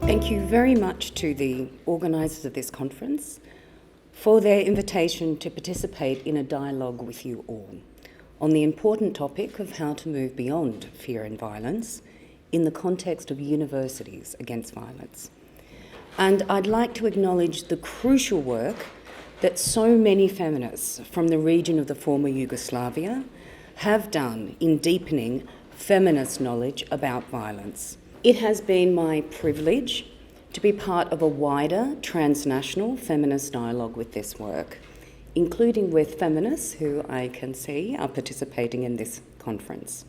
Thank you very much to the organisers of this conference for their invitation to participate in a dialogue with you all on the important topic of how to move beyond fear and violence in the context of universities against violence. And I'd like to acknowledge the crucial work that so many feminists from the region of the former Yugoslavia have done in deepening feminist knowledge about violence. It has been my privilege to be part of a wider transnational feminist dialogue with this work, including with feminists who I can see are participating in this conference.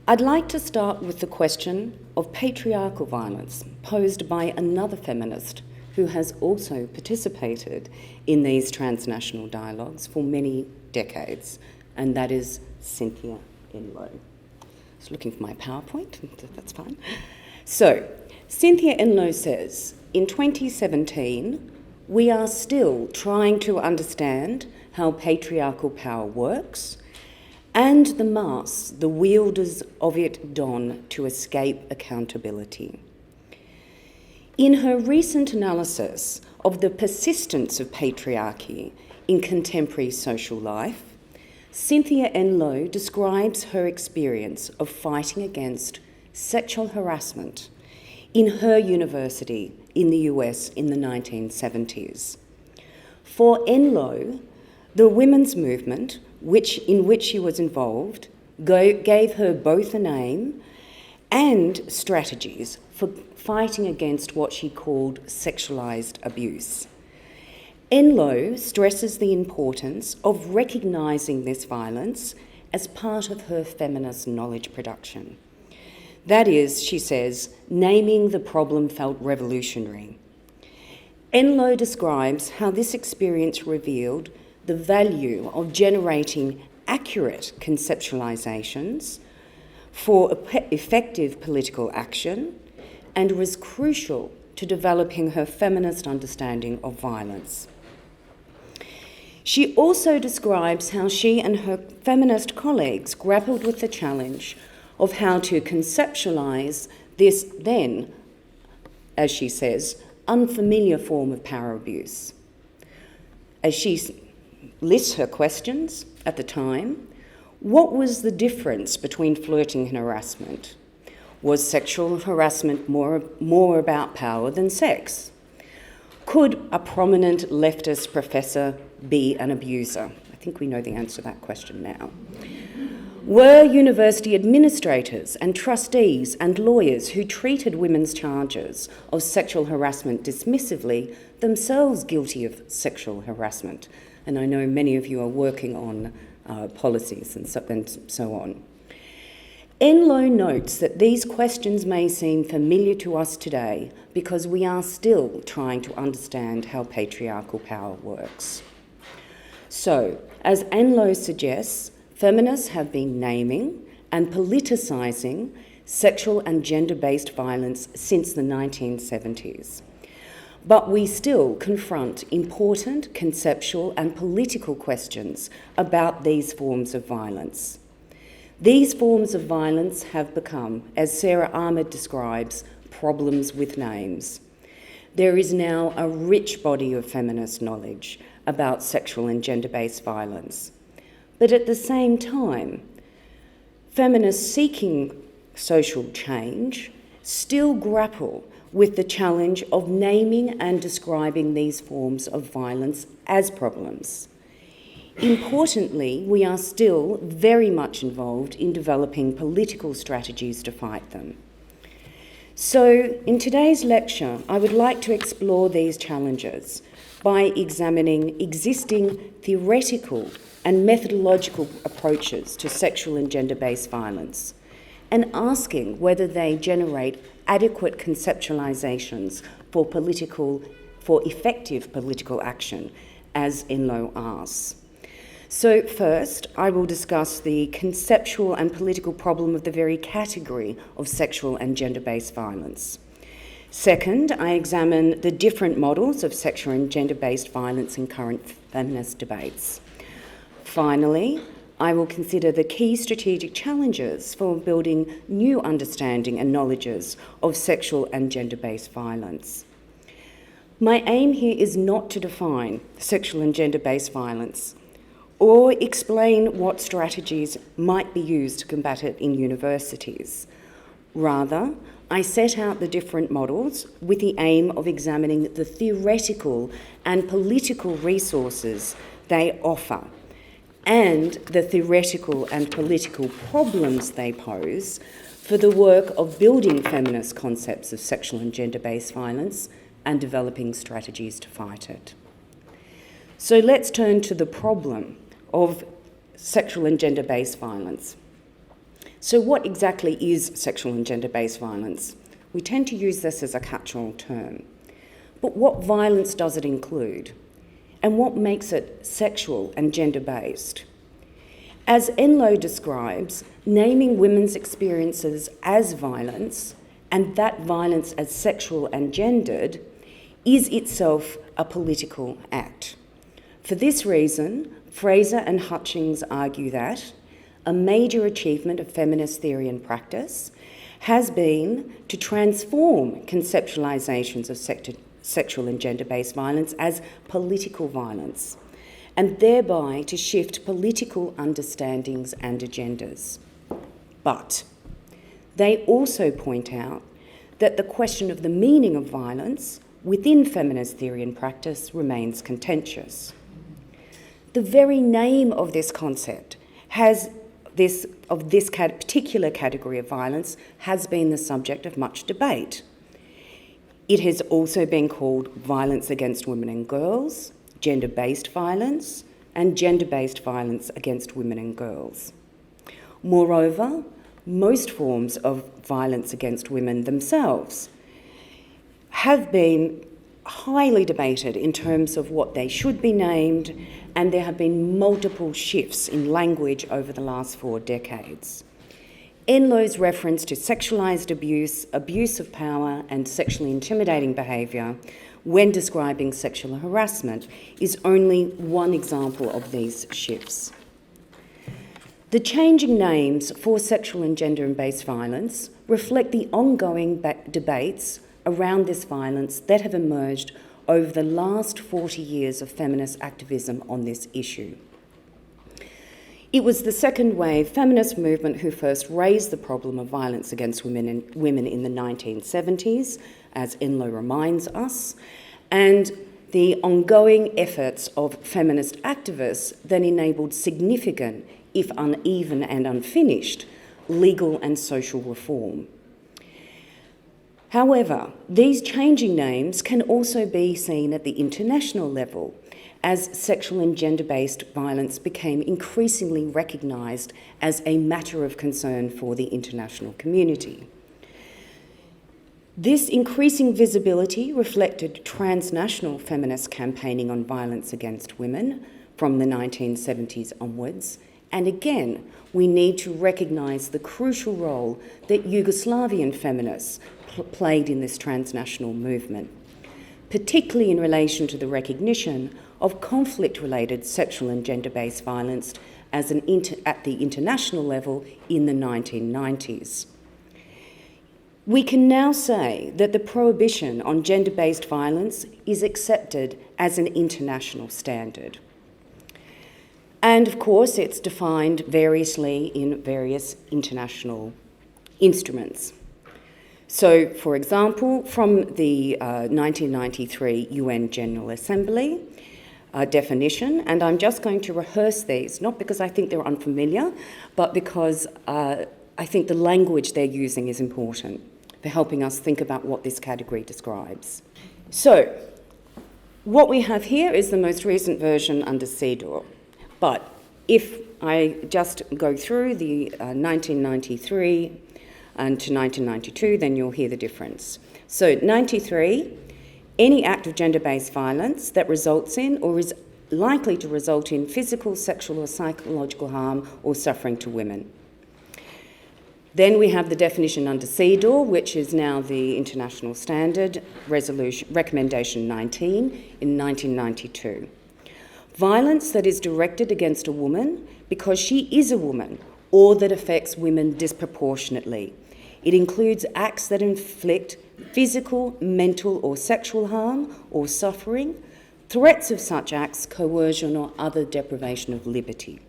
I'd like to start with the question of patriarchal violence posed by another feminist who has also participated in these transnational dialogues for many decades, and that is Cynthia Enloe. I was looking for my PowerPoint, that's fine. So, Cynthia Enloe says, in 2017, we are still trying to understand how patriarchal power works and the masks the wielders of it don to escape accountability. In her recent analysis of the persistence of patriarchy in contemporary social life, Cynthia Enloe describes her experience of fighting against sexual harassment in her university in the US in the 1970s. For Enloe, the women's movement in which she was involved gave her both a name and strategies for fighting against what she called sexualised abuse. Enloe stresses the importance of recognising this violence as part of her feminist knowledge production. That is, she says, naming the problem felt revolutionary. Enloe describes how this experience revealed the value of generating accurate conceptualizations for effective political action and was crucial to developing her feminist understanding of violence. She also describes how she and her feminist colleagues grappled with the challenge of how to conceptualise this then, as she says, unfamiliar form of power abuse. As she lists her questions at the time, what was the difference between flirting and harassment? Was sexual harassment more about power than sex? Could a prominent leftist professor be an abuser? I think we know the answer to that question now. Were university administrators and trustees and lawyers who treated women's charges of sexual harassment dismissively themselves guilty of sexual harassment? And I know many of you are working on policies and so on. Enloe notes that these questions may seem familiar to us today because we are still trying to understand how patriarchal power works. So, as Enloe suggests, feminists have been naming and politicising sexual and gender-based violence since the 1970s. But we still confront important conceptual and political questions about these forms of violence. These forms of violence have become, as Sarah Ahmed describes, problems with names. There is now a rich body of feminist knowledge about sexual and gender-based violence. But at the same time, feminists seeking social change still grapple with the challenge of naming and describing these forms of violence as problems. Importantly, we are still very much involved in developing political strategies to fight them. So, in today's lecture, I would like to explore these challenges by examining existing theoretical and methodological approaches to sexual and gender-based violence, and asking whether they generate adequate conceptualizations for effective political action, as Enloe asks. So first, I will discuss the conceptual and political problem of the very category of sexual and gender-based violence. Second, I examine the different models of sexual and gender-based violence in current feminist debates. Finally, I will consider the key strategic challenges for building new understanding and knowledges of sexual and gender-based violence. My aim here is not to define sexual and gender-based violence or explain what strategies might be used to combat it in universities. Rather, I set out the different models with the aim of examining the theoretical and political resources they offer and the theoretical and political problems they pose for the work of building feminist concepts of sexual and gender-based violence and developing strategies to fight it. So let's turn to the problem of sexual and gender-based violence. So what exactly is sexual and gender-based violence? We tend to use this as a catch-all term. But what violence does it include? And what makes it sexual and gender-based? As Enloe describes, naming women's experiences as violence and that violence as sexual and gendered is itself a political act. For this reason, Fraser and Hutchings argue that a major achievement of feminist theory and practice has been to transform conceptualizations of sexual and gender-based violence as political violence, and thereby to shift political understandings and agendas. But they also point out that the question of the meaning of violence within feminist theory and practice remains contentious. The very name of this concept particular category of violence has been the subject of much debate. It has also been called violence against women and girls, gender-based violence, and gender-based violence against women and girls. Moreover, most forms of violence against women themselves have been highly debated in terms of what they should be named, and there have been multiple shifts in language over the last 4 decades. Enloe's reference to sexualised abuse, abuse of power, and sexually intimidating behaviour when describing sexual harassment is only one example of these shifts. The changing names for sexual and gender-based violence reflect the ongoing debates around this violence that have emerged over the last 40 years of feminist activism on this issue. It was the second wave feminist movement who first raised the problem of violence against women in the 1970s, as Enloe reminds us, and the ongoing efforts of feminist activists that enabled significant, if uneven and unfinished, legal and social reform. However, these changing names can also be seen at the international level as sexual and gender-based violence became increasingly recognised as a matter of concern for the international community. This increasing visibility reflected transnational feminist campaigning on violence against women from the 1970s onwards, and again, we need to recognise the crucial role that Yugoslavian feminists played in this transnational movement, particularly in relation to the recognition of conflict-related sexual and gender-based violence at the international level in the 1990s. We can now say that the prohibition on gender-based violence is accepted as an international standard. And of course, it's defined variously in various international instruments. So, for example, from the 1993 UN General Assembly definition, and I'm just going to rehearse these, not because I think they're unfamiliar, but because I think the language they're using is important for helping us think about what this category describes. So, what we have here is the most recent version under CEDAW, but if I just go through the 1993 and to 1992, then you'll hear the difference. So 93, any act of gender-based violence that results in or is likely to result in physical, sexual or psychological harm or suffering to women. Then we have the definition under CEDAW, which is now the international standard, Recommendation 19 in 1992. Violence that is directed against a woman because she is a woman or that affects women disproportionately. It includes acts that inflict physical, mental or sexual harm or suffering, threats of such acts, coercion or other deprivation of liberty.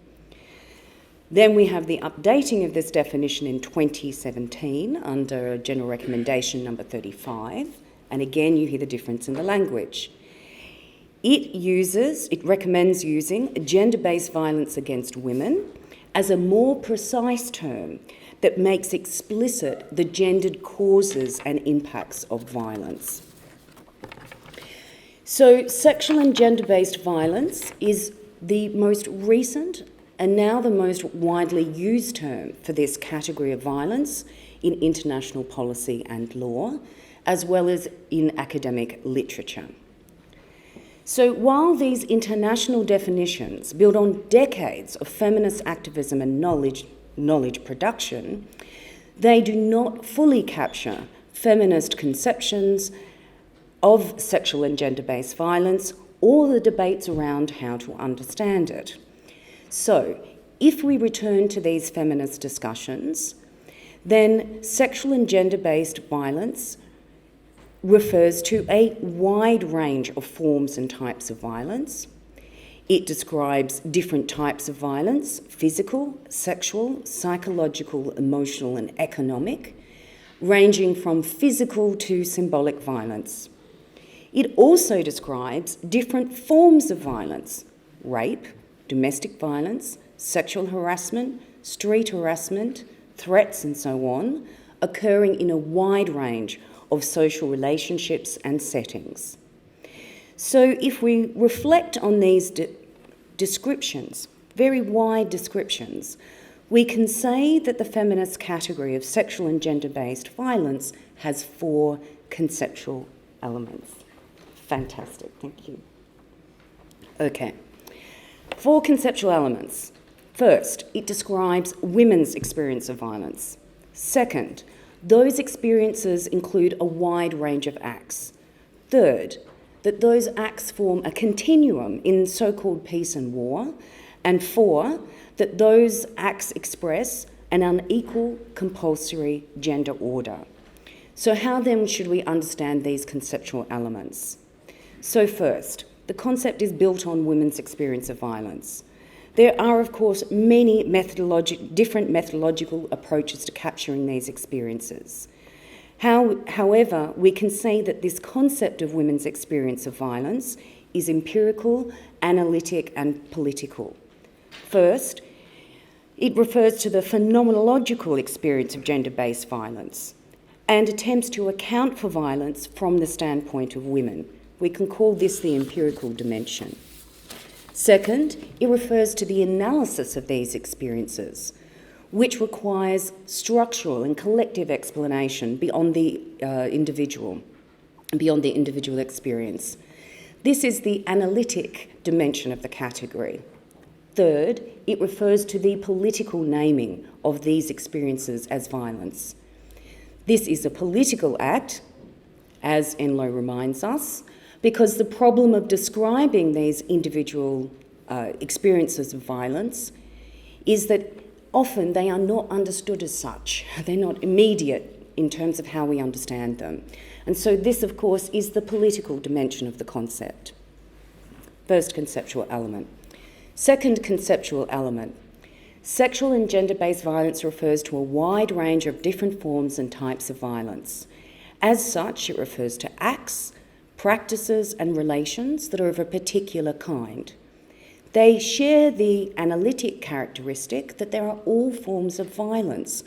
Then we have the updating of this definition in 2017 under General Recommendation number 35, and again you hear the difference in the language. It recommends using gender-based violence against women as a more precise term that makes explicit the gendered causes and impacts of violence. So sexual and gender-based violence is the most recent and now the most widely used term for this category of violence in international policy and law, as well as in academic literature. So while these international definitions build on decades of feminist activism and knowledge production, they do not fully capture feminist conceptions of sexual and gender-based violence or the debates around how to understand it. So, if we return to these feminist discussions, then sexual and gender-based violence refers to a wide range of forms and types of violence. It describes different types of violence: physical, sexual, psychological, emotional, and economic, ranging from physical to symbolic violence. It also describes different forms of violence: rape, domestic violence, sexual harassment, street harassment, threats, and so on, occurring in a wide range of social relationships and settings. So if we reflect on these descriptions, very wide descriptions, we can say that the feminist category of sexual and gender-based violence has 4 conceptual elements. Fantastic, thank you. Okay, 4 conceptual elements. First, it describes women's experience of violence. Second, those experiences include a wide range of acts. Third, that those acts form a continuum in so-called peace and war. And 4, that those acts express an unequal compulsory gender order. So how then should we understand these conceptual elements? So first, the concept is built on women's experience of violence. There are, of course, many different methodological approaches to capturing these experiences. However, we can say that this concept of women's experience of violence is empirical, analytic, and political. First, it refers to the phenomenological experience of gender-based violence and attempts to account for violence from the standpoint of women. We can call this the empirical dimension. Second, it refers to the analysis of these experiences, which requires structural and collective explanation beyond the individual experience. This is the analytic dimension of the category. Third, it refers to the political naming of these experiences as violence. This is a political act, as Enloe reminds us, because the problem of describing these individual experiences of violence is that often they are not understood as such. They're not immediate in terms of how we understand them. And so this, of course, is the political dimension of the concept. First conceptual element. Second conceptual element. Sexual and gender-based violence refers to a wide range of different forms and types of violence. As such, it refers to acts, practices and relations that are of a particular kind. They share the analytic characteristic that there are all forms of violence,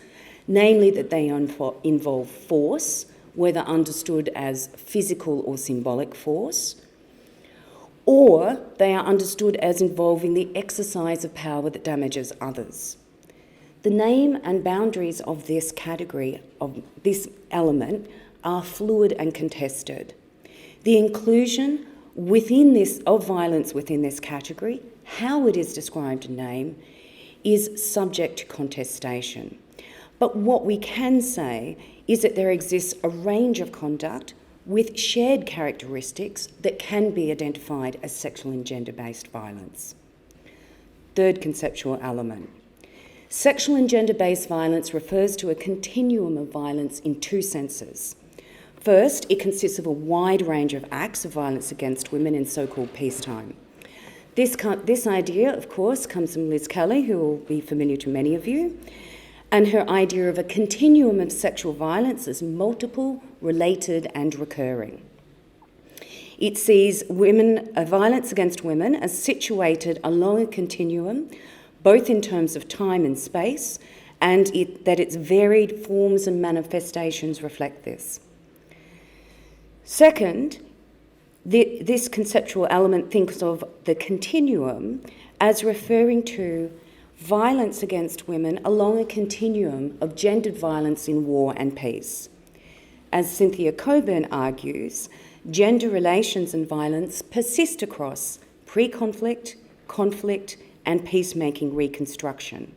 namely that they involve force, whether understood as physical or symbolic force, or they are understood as involving the exercise of power that damages others. The name and boundaries of this category, of this element, are fluid and contested. The inclusion of violence within this category, how it is described and named, is subject to contestation. But what we can say is that there exists a range of conduct with shared characteristics that can be identified as sexual and gender-based violence. Third conceptual element. Sexual and gender-based violence refers to a continuum of violence in two senses. First, it consists of a wide range of acts of violence against women in so-called peacetime. This idea, of course, comes from Liz Kelly, who will be familiar to many of you, and her idea of a continuum of sexual violence as multiple, related and recurring. It sees violence against women as situated along a continuum, both in terms of time and space, and that its varied forms and manifestations reflect this. Second, this conceptual element thinks of the continuum as referring to violence against women along a continuum of gendered violence in war and peace. As Cynthia Coburn argues, gender relations and violence persist across pre-conflict, conflict, and peacemaking reconstruction,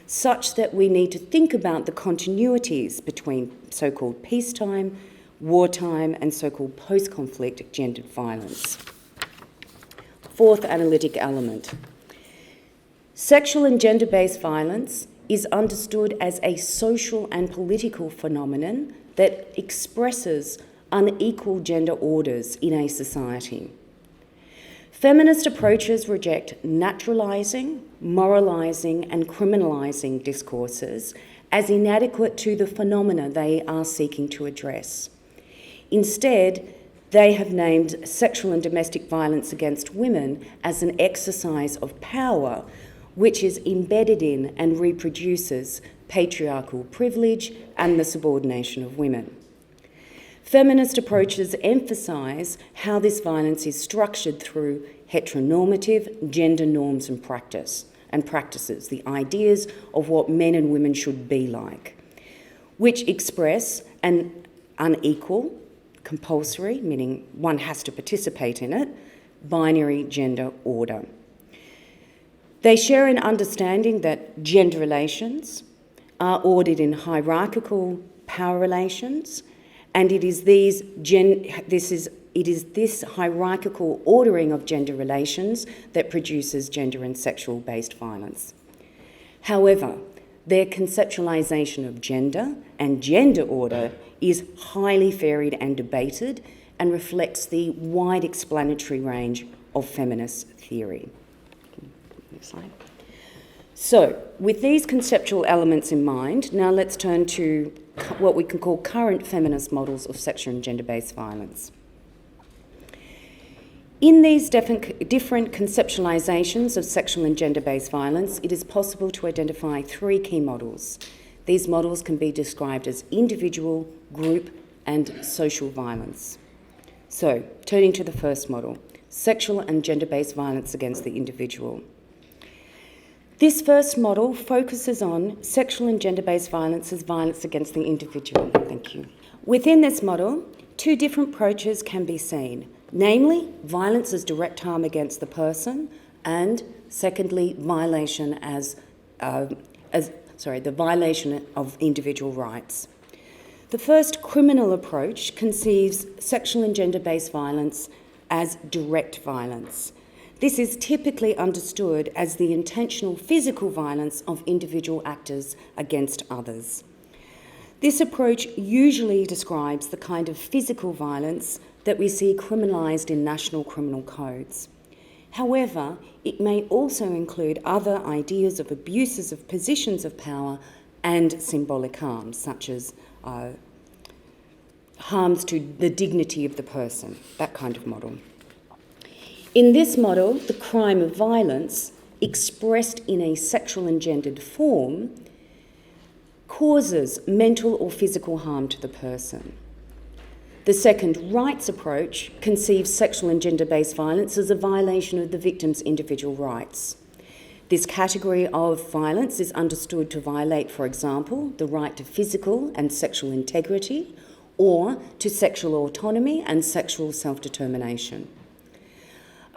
such that we need to think about the continuities between so-called peacetime, wartime, and so-called post-conflict gendered violence. Fourth analytic element. Sexual and gender-based violence is understood as a social and political phenomenon that expresses unequal gender orders in a society. Feminist approaches reject naturalising, moralising, and criminalising discourses as inadequate to the phenomena they are seeking to address. Instead, they have named sexual and domestic violence against women as an exercise of power which is embedded in and reproduces patriarchal privilege and the subordination of women. Feminist approaches emphasise how this violence is structured through heteronormative gender norms and practices, the ideas of what men and women should be like, which express an unequal, compulsory, meaning one has to participate in it, binary gender order. They share an understanding that gender relations are ordered in hierarchical power relations, and it is this hierarchical ordering of gender relations that produces gender and sexual-based violence. However, their conceptualisation of gender and gender order is highly varied and debated and reflects the wide explanatory range of feminist theory. Next slide. So, with these conceptual elements in mind, now let's turn to what we can call current feminist models of sexual and gender-based violence. In these different conceptualisations of sexual and gender-based violence, it is possible to identify three key models. These models can be described as individual, group, and social violence. So, turning to the first model, sexual and gender-based violence against the individual. This first model focuses on sexual and gender-based violence as violence against the individual. Thank you. Within this model, two different approaches can be seen, namely violence as direct harm against the person, and secondly, violation the violation of individual rights. The first criminal approach conceives sexual and gender-based violence as direct violence. This is typically understood as the intentional physical violence of individual actors against others. This approach usually describes the kind of physical violence that we see criminalised in national criminal codes. However, it may also include other ideas of abuses of positions of power and symbolic harms, such as harms to the dignity of the person, that kind of model. In this model, the crime of violence, expressed in a sexual and gendered form, causes mental or physical harm to the person. The second rights approach conceives sexual and gender-based violence as a violation of the victim's individual rights. This category of violence is understood to violate, for example, the right to physical and sexual integrity, or to sexual autonomy and sexual self-determination.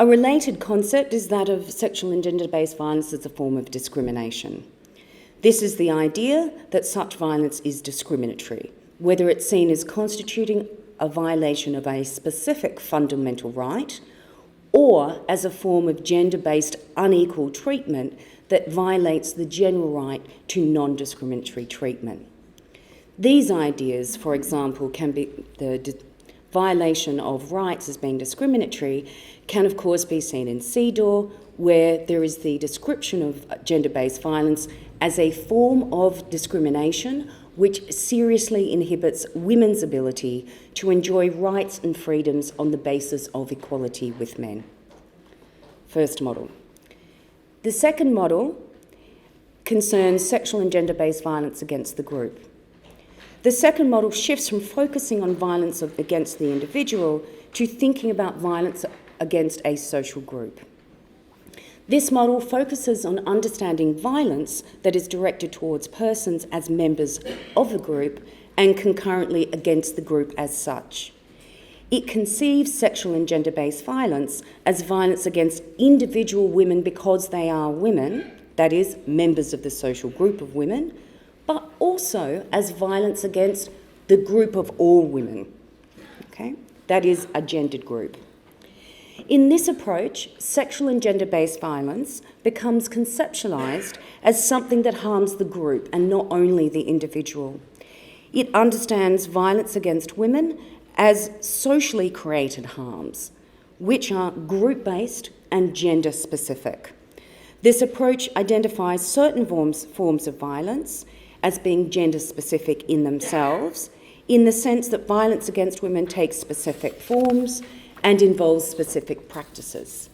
A related concept is that of sexual and gender-based violence as a form of discrimination. This is the idea that such violence is discriminatory, whether it's seen as constituting a violation of a specific fundamental right or as a form of gender-based unequal treatment that violates the general right to non-discriminatory treatment. These ideas, for example, can be the violation of rights as being discriminatory, can of course be seen in CEDAW, where there is the description of gender-based violence as a form of discrimination which seriously inhibits women's ability to enjoy rights and freedoms on the basis of equality with men. First model. The second model concerns sexual and gender-based violence against the group. The second model shifts from focusing on violence against the individual to thinking about violence against a social group. This model focuses on understanding violence that is directed towards persons as members of the group and concurrently against the group as such. It conceives sexual and gender-based violence as violence against individual women because they are women, that is, members of the social group of women, but also as violence against the group of all women, okay? That is, a gendered group. In this approach, sexual and gender-based violence becomes conceptualised as something that harms the group and not only the individual. It understands violence against women as socially created harms, which are group-based and gender-specific. This approach identifies certain forms of violence as being gender-specific in themselves, in the sense that violence against women takes specific forms and involves specific practices.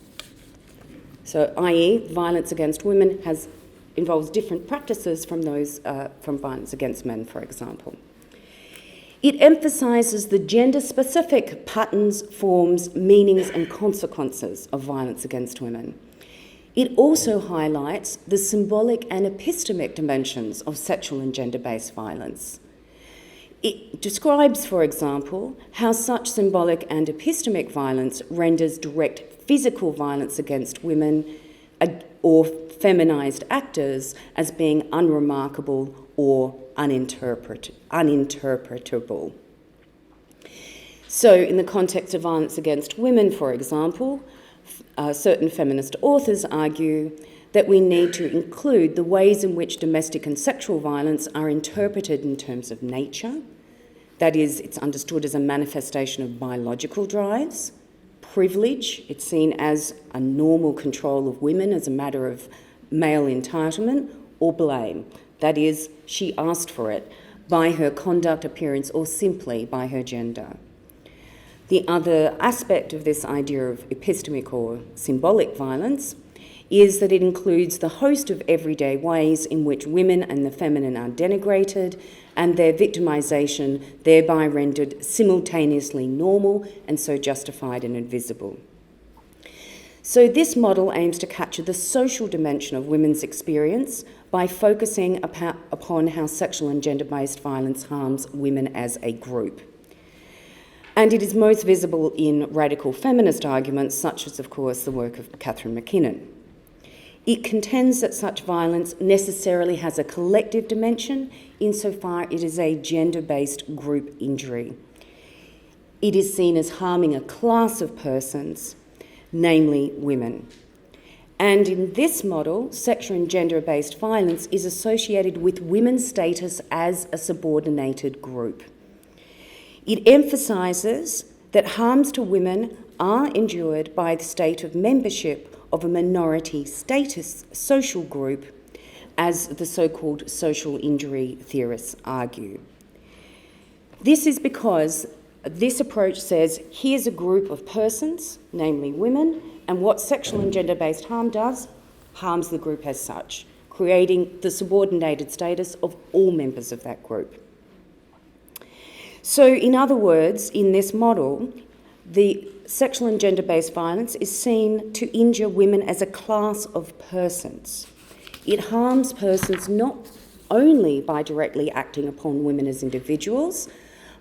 So, i.e., violence against women involves different practices from those from violence against men, for example. It emphasises the gender-specific patterns, forms, meanings and consequences of violence against women. It also highlights the symbolic and epistemic dimensions of sexual and gender-based violence. It describes, for example, how such symbolic and epistemic violence renders direct physical violence against women or feminised actors as being unremarkable or uninterpretable. So, in the context of violence against women, for example, certain feminist authors argue that we need to include the ways in which domestic and sexual violence are interpreted in terms of nature. That is, it's understood as a manifestation of biological drives, privilege, it's seen as a normal control of women as a matter of male entitlement, or blame. That is, she asked for it by her conduct, appearance, or simply by her gender. The other aspect of this idea of epistemic or symbolic violence is that it includes the host of everyday ways in which women and the feminine are denigrated and their victimisation thereby rendered simultaneously normal and so justified and invisible. So this model aims to capture the social dimension of women's experience by focusing upon how sexual and gender-based violence harms women as a group. And it is most visible in radical feminist arguments, such as, of course, the work of Catherine McKinnon. It contends that such violence necessarily has a collective dimension insofar it is a gender-based group injury. It is seen as harming a class of persons, namely women. And in this model, sexual and gender-based violence is associated with women's status as a subordinated group. It emphasises that harms to women are endured by the state of membership of a minority status social group, as the so-called social injury theorists argue. This is because this approach says, here's a group of persons, namely women, and what sexual and gender-based harm does, harms the group as such, creating the subordinated status of all members of that group. So, in other words, in this model, the sexual and gender-based violence is seen to injure women as a class of persons. It harms persons not only by directly acting upon women as individuals,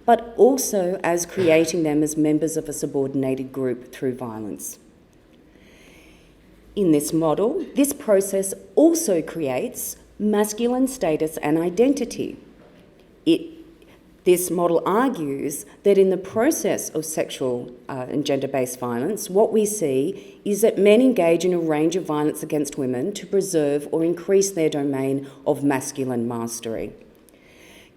but also as creating them as members of a subordinated group through violence. In this model, this process also creates masculine status and identity. This model argues that in the process of sexual and gender-based violence, what we see is that men engage in a range of violence against women to preserve or increase their domain of masculine mastery.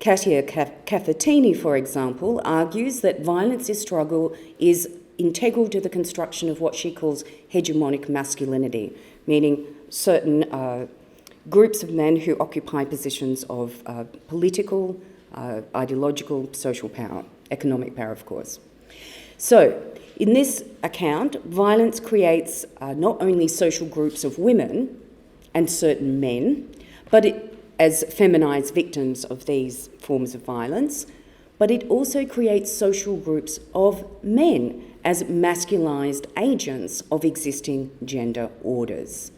Katia Caffatini, for example, argues that violence is integral to the construction of what she calls hegemonic masculinity, meaning certain groups of men who occupy positions of political, ideological, social power, economic power, of course. So, in this account, violence creates not only social groups of women and certain men, as feminised victims of these forms of violence, but it also creates social groups of men as masculised agents of existing gender orders.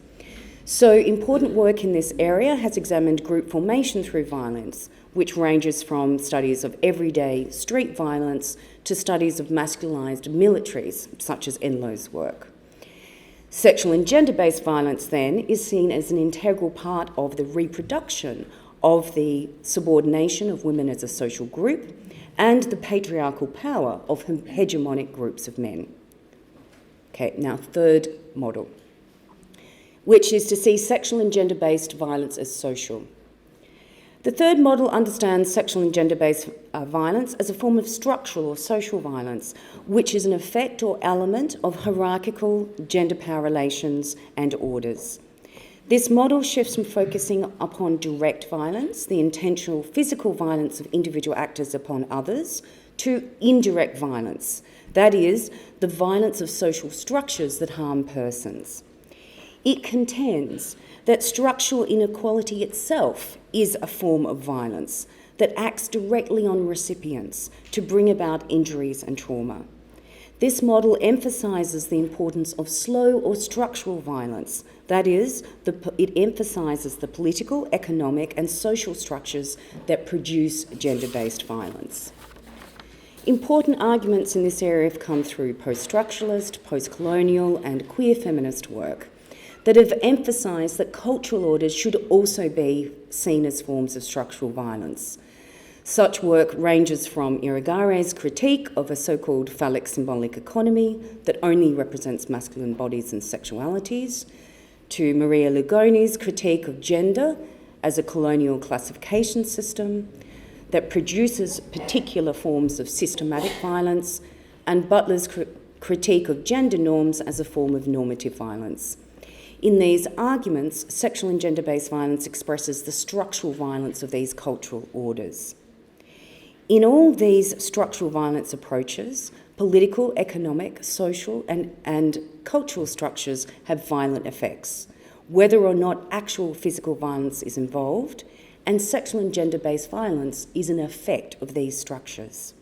So important work in this area has examined group formation through violence, which ranges from studies of everyday street violence to studies of masculised militaries, such as Enlo's work. Sexual and gender-based violence, then, is seen as an integral part of the reproduction of the subordination of women as a social group and the patriarchal power of hegemonic groups of men. Okay, now third model, which is to see sexual and gender-based violence as social. The third model understands sexual and gender-based violence as a form of structural or social violence, which is an effect or element of hierarchical gender power relations and orders. This model shifts from focusing upon direct violence, the intentional physical violence of individual actors upon others, to indirect violence, that is, the violence of social structures that harm persons. It contends that structural inequality itself is a form of violence that acts directly on recipients to bring about injuries and trauma. This model emphasises the importance of slow or structural violence, that is, it emphasises the political, economic and social structures that produce gender-based violence. Important arguments in this area have come through post-structuralist, post-colonial and queer feminist work that have emphasised that cultural orders should also be seen as forms of structural violence. Such work ranges from Irigare's critique of a so-called phallic symbolic economy that only represents masculine bodies and sexualities, to Maria Lugoni's critique of gender as a colonial classification system that produces particular forms of systematic violence, and Butler's critique of gender norms as a form of normative violence. In these arguments, sexual and gender-based violence expresses the structural violence of these cultural orders. In all these structural violence approaches, political, economic, social and cultural structures have violent effects, whether or not actual physical violence is involved, and sexual and gender-based violence is an effect of these structures.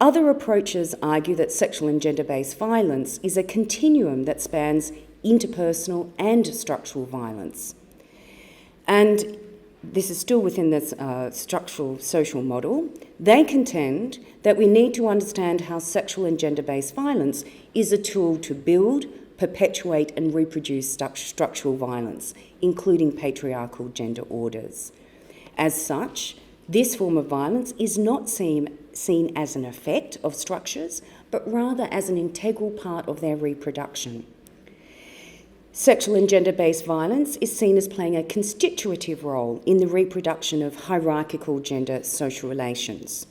Other approaches argue that sexual and gender-based violence is a continuum that spans interpersonal and structural violence. And this is still within this structural social model. They contend that we need to understand how sexual and gender-based violence is a tool to build, perpetuate and reproduce structural violence, including patriarchal gender orders. As such, this form of violence is not seen as an effect of structures, but rather as an integral part of their reproduction. Sexual and gender-based violence is seen as playing a constitutive role in the reproduction of hierarchical gender social relations,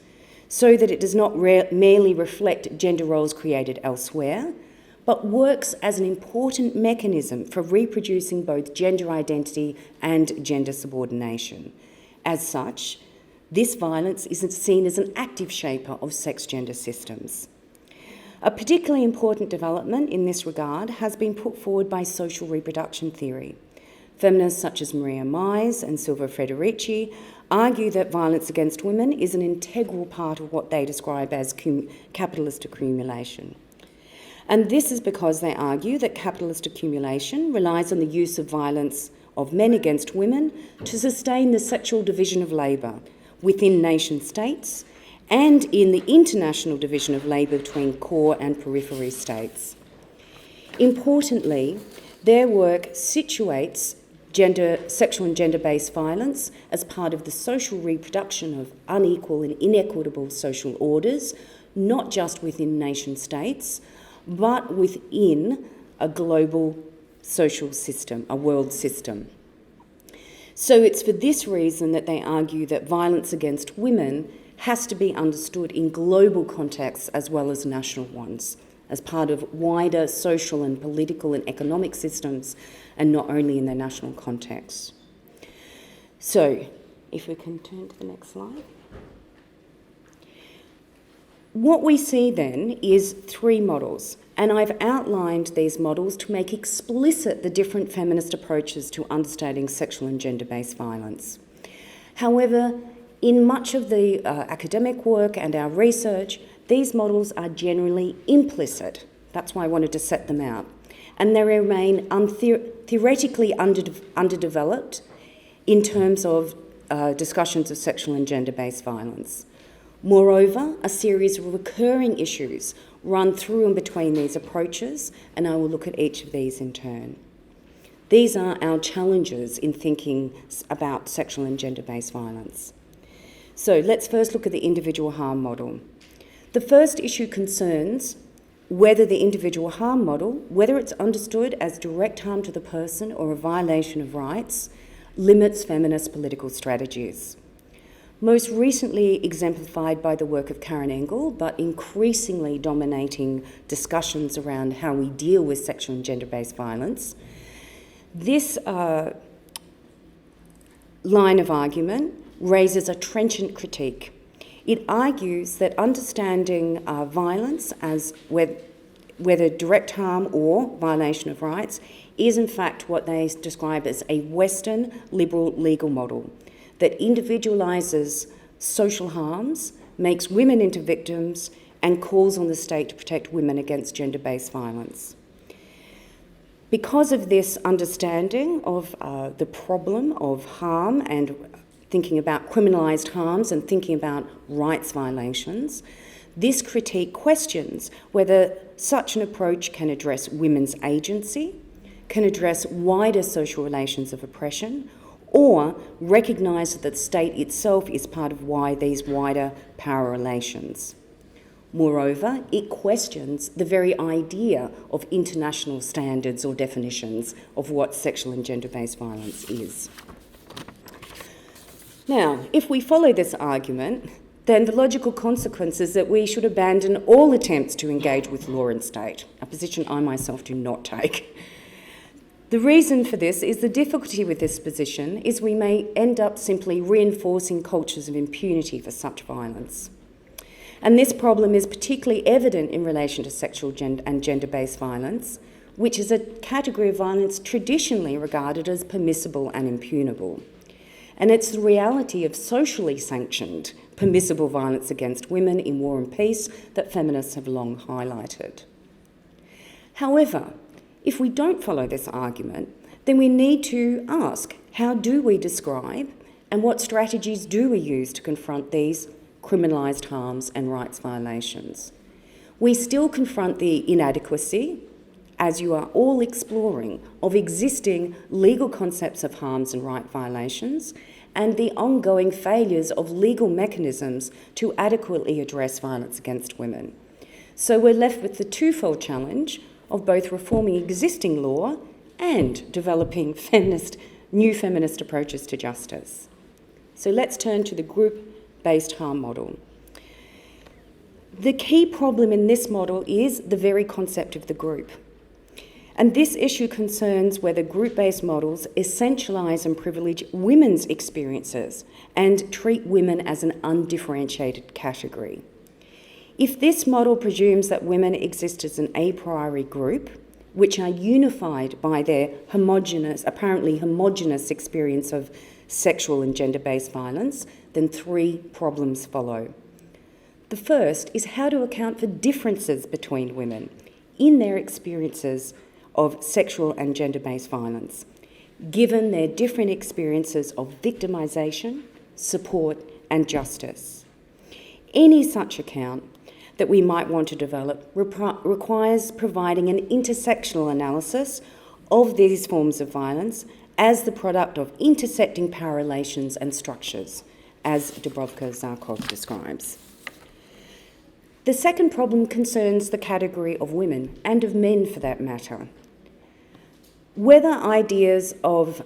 so that it does not merely reflect gender roles created elsewhere, but works as an important mechanism for reproducing both gender identity and gender subordination. As such, this violence is seen as an active shaper of sex-gender systems. A particularly important development in this regard has been put forward by social reproduction theory. Feminists such as Maria Mize and Silva Frederici argue that violence against women is an integral part of what they describe as capitalist accumulation. And this is because they argue that capitalist accumulation relies on the use of violence of men against women to sustain the sexual division of labour within nation states and in the international division of labour between core and periphery states. Importantly, their work situates sexual and gender-based violence as part of the social reproduction of unequal and inequitable social orders, not just within nation states, but within a global social system, a world system. So it's for this reason that they argue that violence against women has to be understood in global contexts as well as national ones, as part of wider social and political and economic systems, and not only in their national context. So, if we can turn to the next slide. What we see then is three models, and I've outlined these models to make explicit the different feminist approaches to understanding sexual and gender-based violence. However, in much of the academic work and our research, these models are generally implicit. That's why I wanted to set them out. And they remain theoretically underdeveloped in terms of discussions of sexual and gender-based violence. Moreover, a series of recurring issues run through and between these approaches, and I will look at each of these in turn. These are our challenges in thinking about sexual and gender-based violence. So let's first look at the individual harm model. The first issue concerns whether the individual harm model, whether it's understood as direct harm to the person or a violation of rights, limits feminist political strategies. Most recently exemplified by the work of Karen Engel, but increasingly dominating discussions around how we deal with sexual and gender-based violence, this line of argument raises a trenchant critique. It argues that understanding violence as whether direct harm or violation of rights is in fact what they describe as a Western liberal legal model that individualises social harms, makes women into victims, and calls on the state to protect women against gender-based violence. Because of this understanding of the problem of harm and thinking about criminalised harms and thinking about rights violations, this critique questions whether such an approach can address women's agency, can address wider social relations of oppression, or recognise that the state itself is part of these wider power relations. Moreover, it questions the very idea of international standards or definitions of what sexual and gender-based violence is. Now, if we follow this argument, then the logical consequence is that we should abandon all attempts to engage with law and state, a position I myself do not take. The reason for this is the difficulty with this position is we may end up simply reinforcing cultures of impunity for such violence. And this problem is particularly evident in relation to sexual and gender-based violence, which is a category of violence traditionally regarded as permissible and impunable. And it's the reality of socially sanctioned permissible violence against women in war and peace that feminists have long highlighted. However, if we don't follow this argument, then we need to ask, how do we describe and what strategies do we use to confront these criminalised harms and rights violations? We still confront the inadequacy, as you are all exploring, of existing legal concepts of harms and right violations and the ongoing failures of legal mechanisms to adequately address violence against women. So we're left with the twofold challenge of both reforming existing law and developing new feminist approaches to justice. So let's turn to the group-based harm model. The key problem in this model is the very concept of the group. And this issue concerns whether group-based models essentialise and privilege women's experiences and treat women as an undifferentiated category. If this model presumes that women exist as an a priori group, which are unified by their apparently homogenous experience of sexual and gender-based violence, then three problems follow. The first is how to account for differences between women in their experiences of sexual and gender-based violence, given their different experiences of victimisation, support and justice. Any such account that we might want to develop requires providing an intersectional analysis of these forms of violence as the product of intersecting power relations and structures, as Dubrovka-Zarkov describes. The second problem concerns the category of women, and of men for that matter. Where ideas of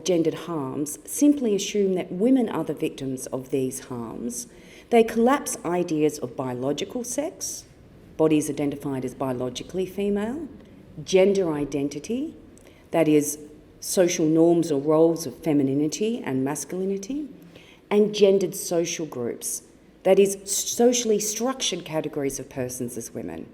gendered harms simply assume that women are the victims of these harms, they collapse ideas of biological sex, bodies identified as biologically female, gender identity, that is, social norms or roles of femininity and masculinity, and gendered social groups, that is, socially structured categories of persons as women.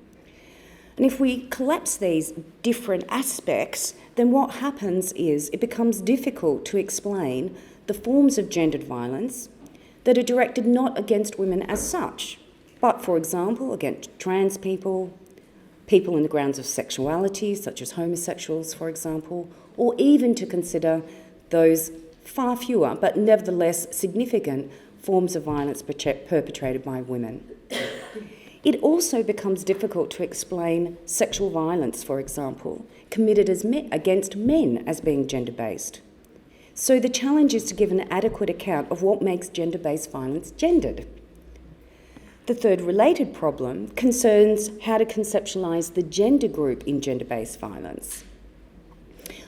And if we collapse these different aspects, then what happens is it becomes difficult to explain the forms of gendered violence that are directed not against women as such, but, for example, against trans people, people on the grounds of sexuality, such as homosexuals, for example, or even to consider those far fewer, but nevertheless significant, forms of violence perpetrated by women. It also becomes difficult to explain sexual violence, for example, committed against men as being gender-based. So the challenge is to give an adequate account of what makes gender-based violence gendered. The third related problem concerns how to conceptualise the gender group in gender-based violence.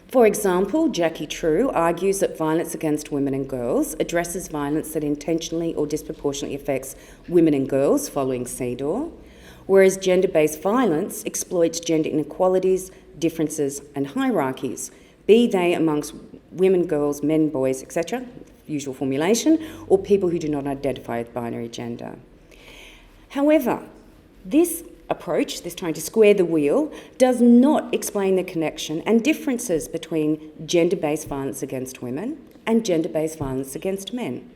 For example, Jackie True argues that violence against women and girls addresses violence that intentionally or disproportionately affects women and girls following CEDAW, whereas gender-based violence exploits gender inequalities, differences and hierarchies, be they amongst women, girls, men, boys, etc., usual formulation, or people who do not identify with binary gender. However, this approach, this trying to square the wheel, does not explain the connection and differences between gender-based violence against women and gender-based violence against men.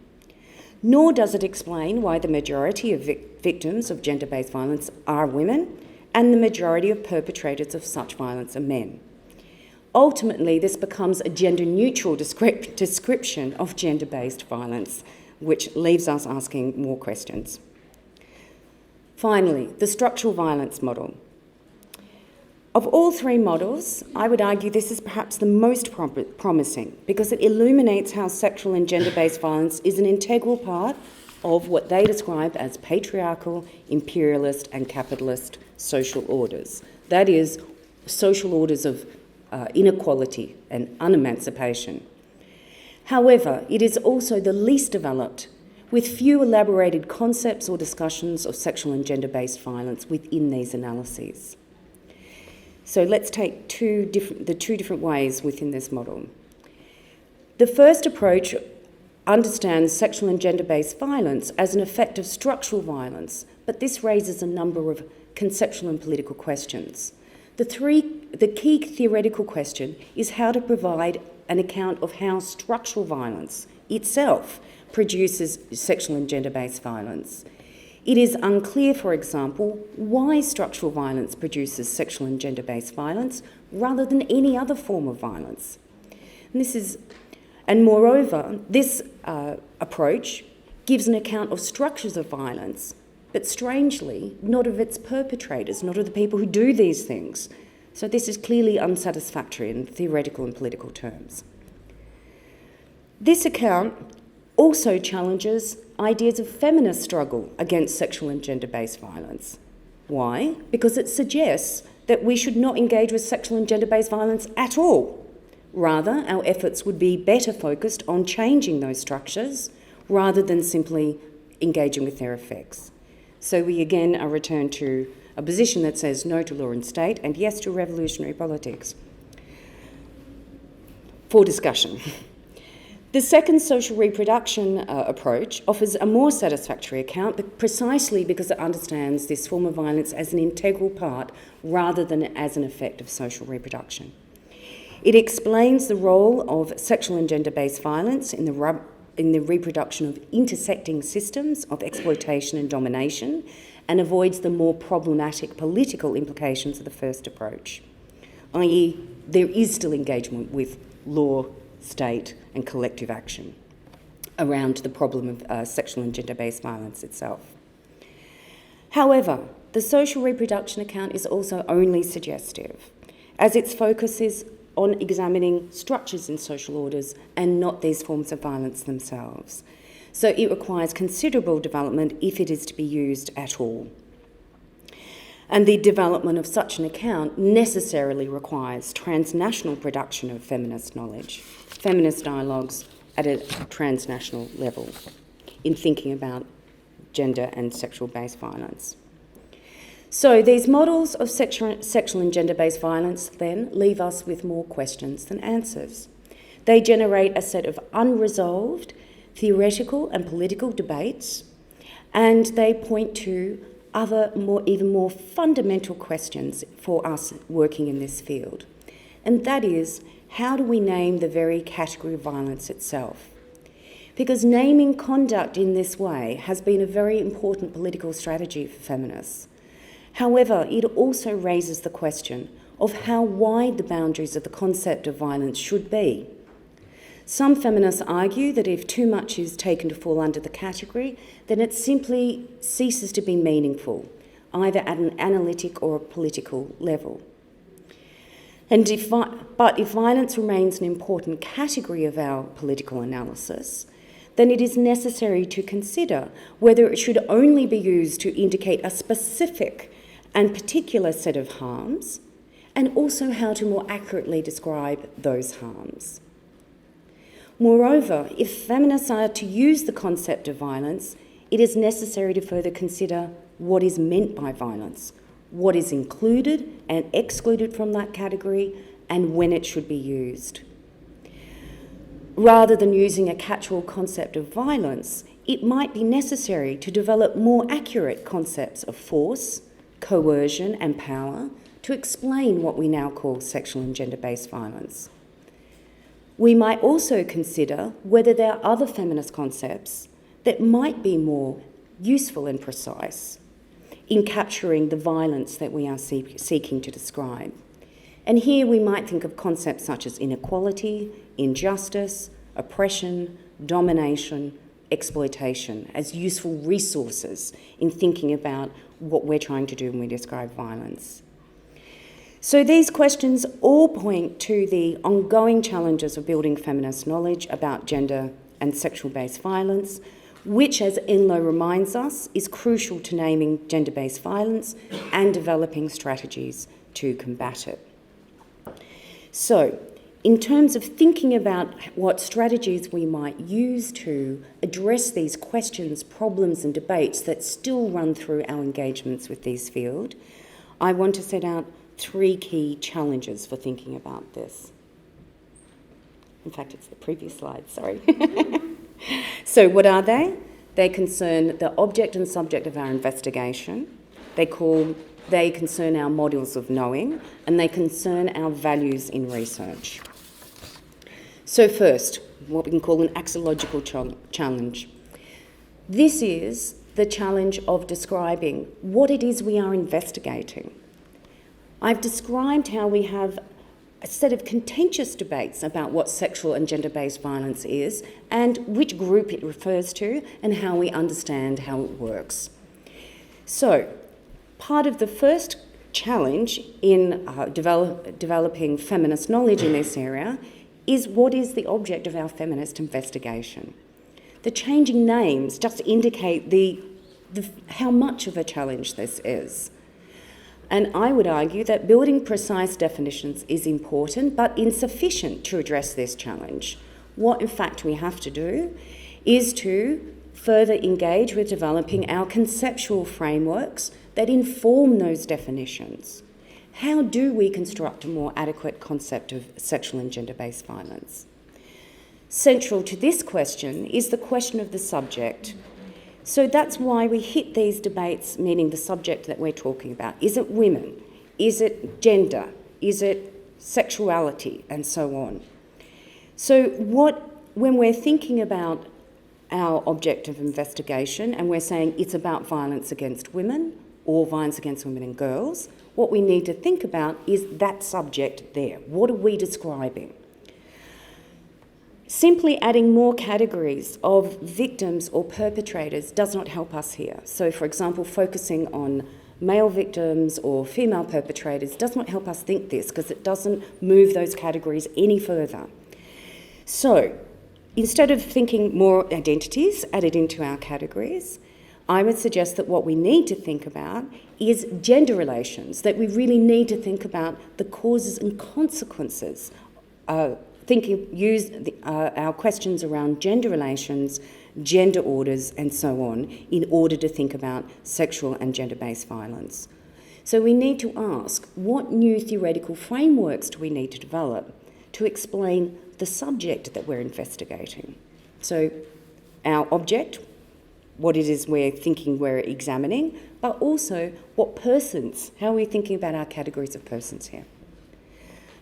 Nor does it explain why the majority of victims of gender-based violence are women and the majority of perpetrators of such violence are men. Ultimately, this becomes a gender-neutral description of gender-based violence, which leaves us asking more questions. Finally, the structural violence model. Of all three models, I would argue this is perhaps the most promising because it illuminates how sexual and gender-based violence is an integral part of what they describe as patriarchal, imperialist and capitalist social orders. That is, social orders of inequality and unemancipation. However, it is also the least developed, with few elaborated concepts or discussions of sexual and gender-based violence within these analyses. So let's take the two different ways within this model. The first approach understands sexual and gender-based violence as an effect of structural violence, but this raises a number of conceptual and political questions. The key theoretical question is how to provide an account of how structural violence itself produces sexual and gender-based violence. It is unclear, for example, why structural violence produces sexual and gender-based violence rather than any other form of violence. And moreover, this approach gives an account of structures of violence, but strangely, not of its perpetrators, not of the people who do these things. So this is clearly unsatisfactory in theoretical and political terms. This account also challenges ideas of feminist struggle against sexual and gender-based violence. Why? Because it suggests that we should not engage with sexual and gender-based violence at all. Rather, our efforts would be better focused on changing those structures rather than simply engaging with their effects. So we again are returned to a position that says no to law and state and yes to revolutionary politics. For discussion. The second social reproduction approach offers a more satisfactory account, but precisely because it understands this form of violence as an integral part rather than as an effect of social reproduction. It explains the role of sexual and gender-based violence in the reproduction of intersecting systems of exploitation and domination, and avoids the more problematic political implications of the first approach, i.e. there is still engagement with law, state and collective action around the problem of sexual and gender-based violence itself. However, the social reproduction account is also only suggestive, as its focus is on examining structures in social orders and not these forms of violence themselves. So it requires considerable development if it is to be used at all. And the development of such an account necessarily requires transnational production of feminist knowledge, feminist dialogues at a transnational level in thinking about gender and sexual-based violence. So these models of sexual and gender-based violence then leave us with more questions than answers. They generate a set of unresolved theoretical and political debates, and they point to other even more fundamental questions for us working in this field. And that is, how do we name the very category of violence itself? Because naming conduct in this way has been a very important political strategy for feminists. However, it also raises the question of how wide the boundaries of the concept of violence should be. Some feminists argue that if too much is taken to fall under the category, then it simply ceases to be meaningful, either at an analytic or a political level. But if violence remains an important category of our political analysis, then it is necessary to consider whether it should only be used to indicate a specific and particular set of harms, and also how to more accurately describe those harms. Moreover, if feminists are to use the concept of violence, it is necessary to further consider what is meant by violence, what is included and excluded from that category, and when it should be used. Rather than using a catch-all concept of violence, it might be necessary to develop more accurate concepts of force, coercion, and power to explain what we now call sexual and gender-based violence. We might also consider whether there are other feminist concepts that might be more useful and precise in capturing the violence that we are seeking to describe. And here we might think of concepts such as inequality, injustice, oppression, domination, exploitation as useful resources in thinking about what we're trying to do when we describe violence. So these questions all point to the ongoing challenges of building feminist knowledge about gender and sexual-based violence, which, as Enloe reminds us, is crucial to naming gender-based violence and developing strategies to combat it. So, in terms of thinking about what strategies we might use to address these questions, problems and debates that still run through our engagements with this field, I want to set out 3 key challenges for thinking about this. In fact, it's the previous slide, sorry. So what are they? They concern the object and subject of our investigation. They concern our models of knowing, and they concern our values in research. So first, what we can call an axiological challenge. This is the challenge of describing what it is we are investigating. I've described how we have a set of contentious debates about what sexual and gender-based violence is and which group it refers to and how we understand how it works. So, part of the first challenge in developing feminist knowledge in this area is what is the object of our feminist investigation. The changing names just indicate how much of a challenge this is. And I would argue that building precise definitions is important but insufficient to address this challenge. What in fact we have to do is to further engage with developing our conceptual frameworks that inform those definitions. How do we construct a more adequate concept of sexual and gender-based violence? Central to this question is the question of the subject. So that's why we hit these debates, meaning the subject that we're talking about. Is it women? Is it gender? Is it sexuality? And so on. So when we're thinking about our object of investigation and we're saying it's about violence against women or violence against women and girls, what we need to think about is that subject there. What are we describing? Simply adding more categories of victims or perpetrators does not help us here. So, for example, focusing on male victims or female perpetrators does not help us think this, because it doesn't move those categories any further. So instead of thinking more identities added into our categories, I would suggest that what we need to think about is gender relations, that we really need to think about the causes and consequences, use our questions around gender relations, gender orders and so on, in order to think about sexual and gender-based violence. So we need to ask, what new theoretical frameworks do we need to develop to explain the subject that we're investigating? So our object, what it is we're thinking we're examining, but also what persons, how are we thinking about our categories of persons here?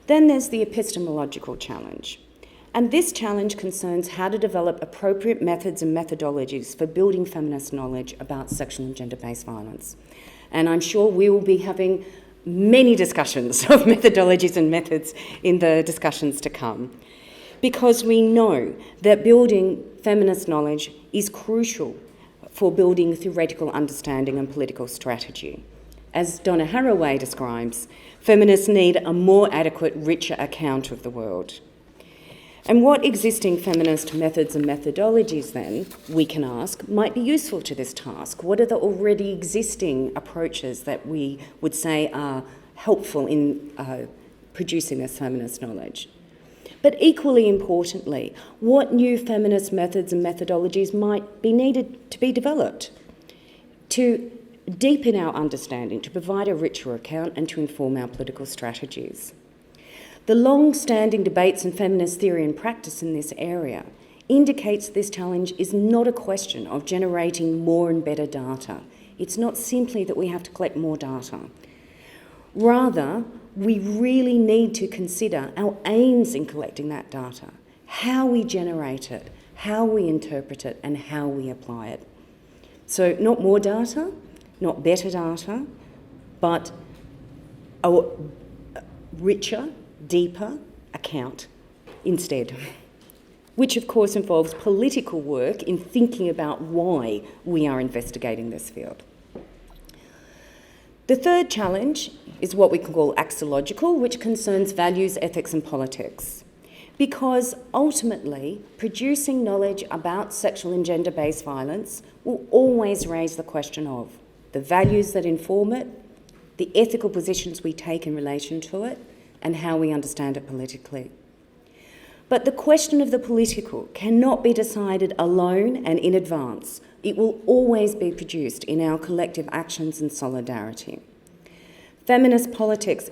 Then there's the epistemological challenge. And this challenge concerns how to develop appropriate methods and methodologies for building feminist knowledge about sexual and gender-based violence. And I'm sure we will be having many discussions of methodologies and methods in the discussions to come, because we know that building feminist knowledge is crucial for building theoretical understanding and political strategy. As Donna Haraway describes, feminists need a more adequate, richer account of the world. And what existing feminist methods and methodologies, then, we can ask, might be useful to this task? What are the already existing approaches that we would say are helpful in producing this feminist knowledge? But equally importantly, what new feminist methods and methodologies might be needed to be developed to deepen our understanding, to provide a richer account and to inform our political strategies? The long-standing debates in feminist theory and practice in this area indicates this challenge is not a question of generating more and better data. It's not simply that we have to collect more data. Rather, we really need to consider our aims in collecting that data, how we generate it, how we interpret it, and how we apply it. So not more data, not better data, but a richer, deeper account instead, which of course involves political work in thinking about why we are investigating this field. The third challenge is what we can call axiological, which concerns values, ethics and politics. Because ultimately, producing knowledge about sexual and gender-based violence will always raise the question of the values that inform it, the ethical positions we take in relation to it, and how we understand it politically. But the question of the political cannot be decided alone and in advance. It will always be produced in our collective actions and solidarity. Feminist politics,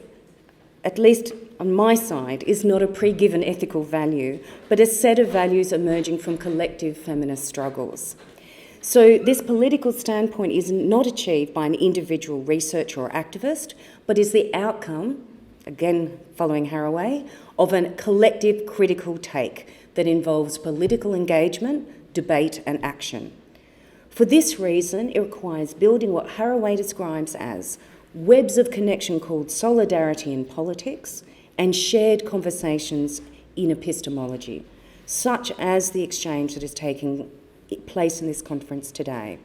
at least on my side, is not a pre-given ethical value, but a set of values emerging from collective feminist struggles. So this political standpoint is not achieved by an individual researcher or activist, but is the outcome, again following Haraway, of a collective critical take that involves political engagement, debate and action. For this reason, it requires building what Haraway describes as webs of connection called solidarity in politics and shared conversations in epistemology, such as the exchange that is taking place in this conference today.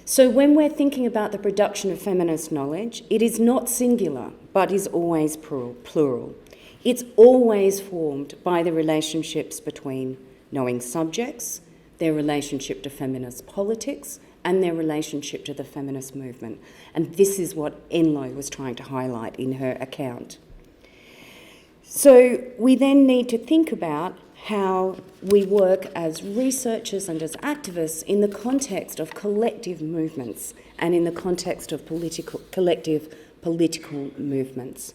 So when we're thinking about the production of feminist knowledge, it is not singular, but is always plural. It's always formed by the relationships between knowing subjects, their relationship to feminist politics, and their relationship to the feminist movement. And this is what Enloe was trying to highlight in her account. So we then need to think about how we work as researchers and as activists in the context of collective movements and in the context of collective political movements.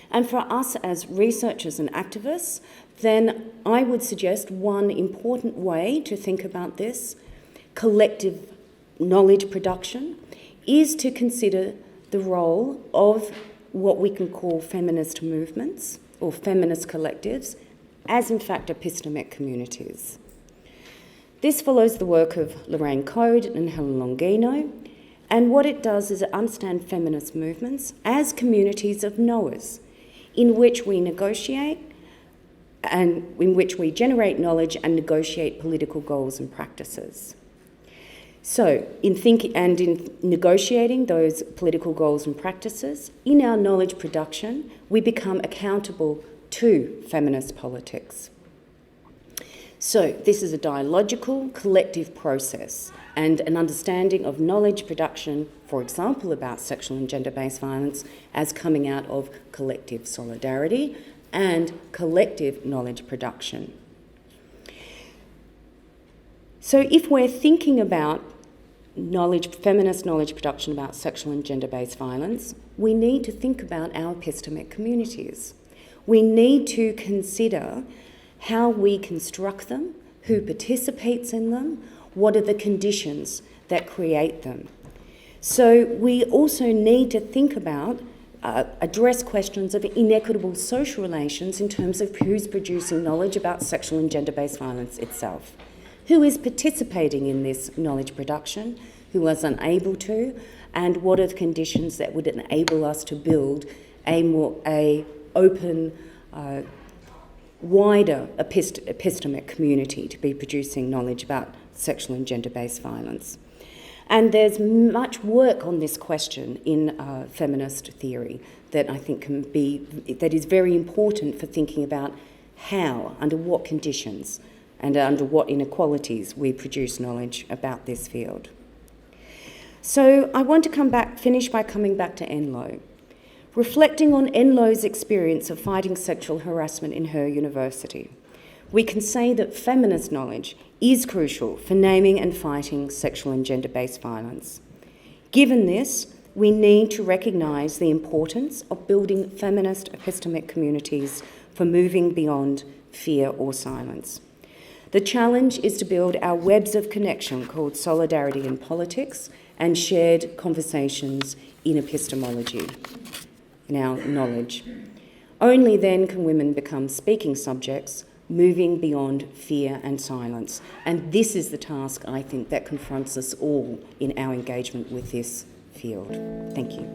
And for us as researchers and activists, then I would suggest one important way to think about this collective knowledge production is to consider the role of what we can call feminist movements or feminist collectives as in fact epistemic communities. This follows the work of Lorraine Code and Helen Longino, and what it does is it understands feminist movements as communities of knowers in which we negotiate and in which we generate knowledge and negotiate political goals and practices. So, in thinking and in negotiating those political goals and practices, in our knowledge production, we become accountable to feminist politics. So, this is a dialogical, collective process, and an understanding of knowledge production, for example, about sexual and gender-based violence, as coming out of collective solidarity and collective knowledge production. So if we're thinking about feminist knowledge production about sexual and gender-based violence, we need to think about our epistemic communities. We need to consider how we construct them, who participates in them, what are the conditions that create them. So we also need to think about, address questions of inequitable social relations in terms of who's producing knowledge about sexual and gender-based violence itself. Who is participating in this knowledge production, who was unable to, and what are the conditions that would enable us to build a open, wider epistemic community to be producing knowledge about sexual and gender-based violence. And there's much work on this question in feminist theory that I think that is very important for thinking about how, under what conditions, and under what inequalities we produce knowledge about this field. So I want to finish by coming back to Enlo. Reflecting on Enlo's experience of fighting sexual harassment in her university, we can say that feminist knowledge is crucial for naming and fighting sexual and gender-based violence. Given this, we need to recognise the importance of building feminist epistemic communities for moving beyond fear or silence. The challenge is to build our webs of connection called solidarity in politics and shared conversations in epistemology, in our knowledge. Only then can women become speaking subjects, moving beyond fear and silence. And this is the task, I think, that confronts us all in our engagement with this field. Thank you.